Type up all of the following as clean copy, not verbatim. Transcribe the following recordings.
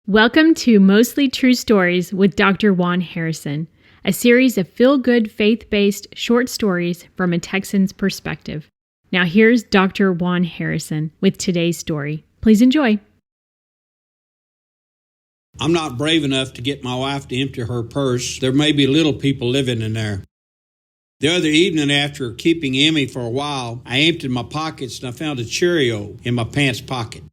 Welcome to Mostly True Stories with Dr. Juan Harrison, a series of feel-good, faith-based short stories from a Texan's perspective. Now here's Dr. Juan Harrison with today's story. Please enjoy. I'm not brave enough to get my wife to empty her purse. There may be little people living in there. The other evening, after keeping Emmy for a while, I emptied my pockets and I found a Cheerio in my pants pocket.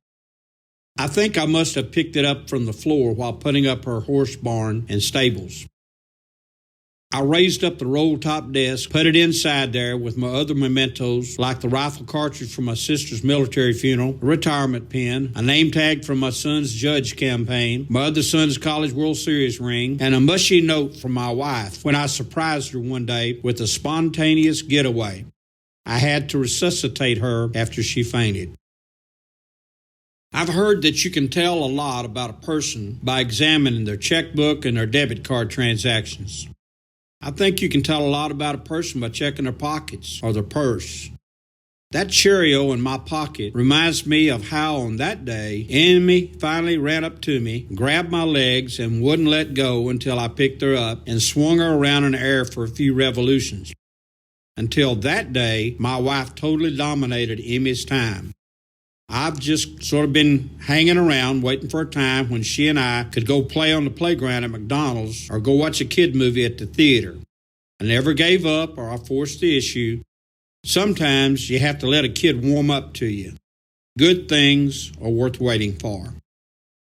I think I must have picked it up from the floor while putting up her horse barn and stables. I raised up the roll-top desk, put it inside there with my other mementos like the rifle cartridge from my sister's military funeral, a retirement pin, a name tag from my son's judge campaign, my other son's college World Series ring, and a mushy note from my wife when I surprised her one day with a spontaneous getaway. I had to resuscitate her after she fainted. I've heard that you can tell a lot about a person by examining their checkbook and their debit card transactions. I think you can tell a lot about a person by checking their pockets or their purse. That Cheerio in my pocket reminds me of how on that day, Emmy finally ran up to me, grabbed my legs, and wouldn't let go until I picked her up and swung her around in the air for a few revolutions. Until that day, my wife totally dominated Emmy's time. I've just sort of been hanging around waiting for a time when she and I could go play on the playground at McDonald's or go watch a kid movie at the theater. I never gave up or I forced the issue. Sometimes you have to let a kid warm up to you. Good things are worth waiting for.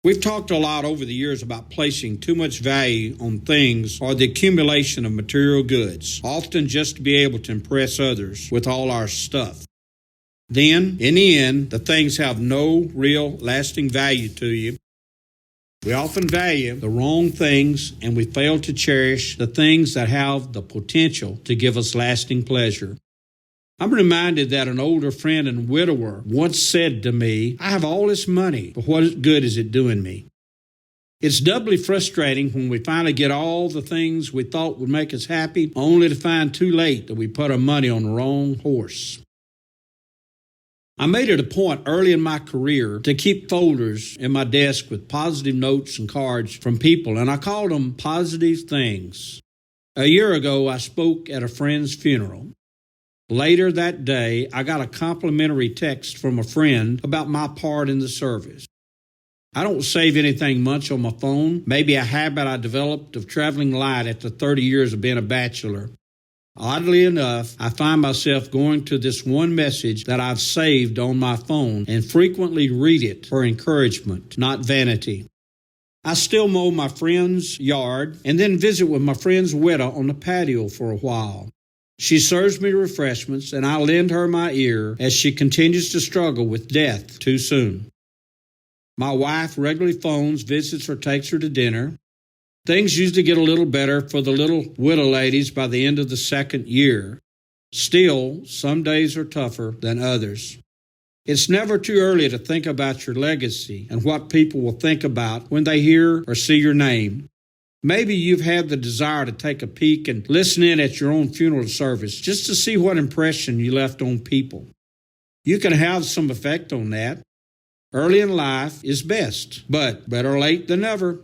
We've talked a lot over the years about placing too much value on things or the accumulation of material goods, often just to be able to impress others with all our stuff. Then, in the end, the things have no real lasting value to you. We often value the wrong things and we fail to cherish the things that have the potential to give us lasting pleasure. I'm reminded that an older friend and widower once said to me, "I have all this money, but what good is it doing me?" It's doubly frustrating when we finally get all the things we thought would make us happy, only to find too late that we put our money on the wrong horse. I made it a point early in my career to keep folders in my desk with positive notes and cards from people, and I called them positive things. A year ago, I spoke at a friend's funeral. Later that day, I got a complimentary text from a friend about my part in the service. I don't save anything much on my phone, maybe a habit I developed of traveling light after 30 years of being a bachelor. Oddly enough, I find myself going to this one message that I've saved on my phone and frequently read it for encouragement, not vanity. I still mow my friend's yard and then visit with my friend's widow on the patio for a while. She serves me refreshments and I lend her my ear as she continues to struggle with death too soon. My wife regularly phones, visits, or takes her to dinner. Things usually get a little better for the little widow ladies by the end of the second year. Still, some days are tougher than others. It's never too early to think about your legacy and what people will think about when they hear or see your name. Maybe you've had the desire to take a peek and listen in at your own funeral service just to see what impression you left on people. You can have some effect on that. Early in life is best, but better late than never.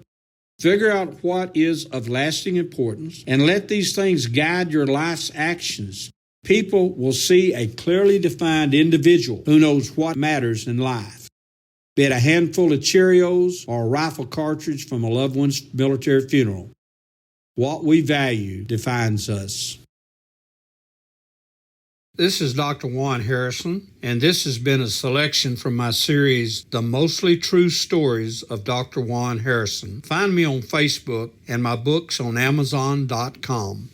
Figure out what is of lasting importance and let these things guide your life's actions. People will see a clearly defined individual who knows what matters in life. Be it a handful of Cheerios or a rifle cartridge from a loved one's military funeral. What we value defines us. This is Dr. Juan Harrison, and this has been a selection from my series, The Mostly True Stories of Dr. Juan Harrison. Find me on Facebook and my books on Amazon.com.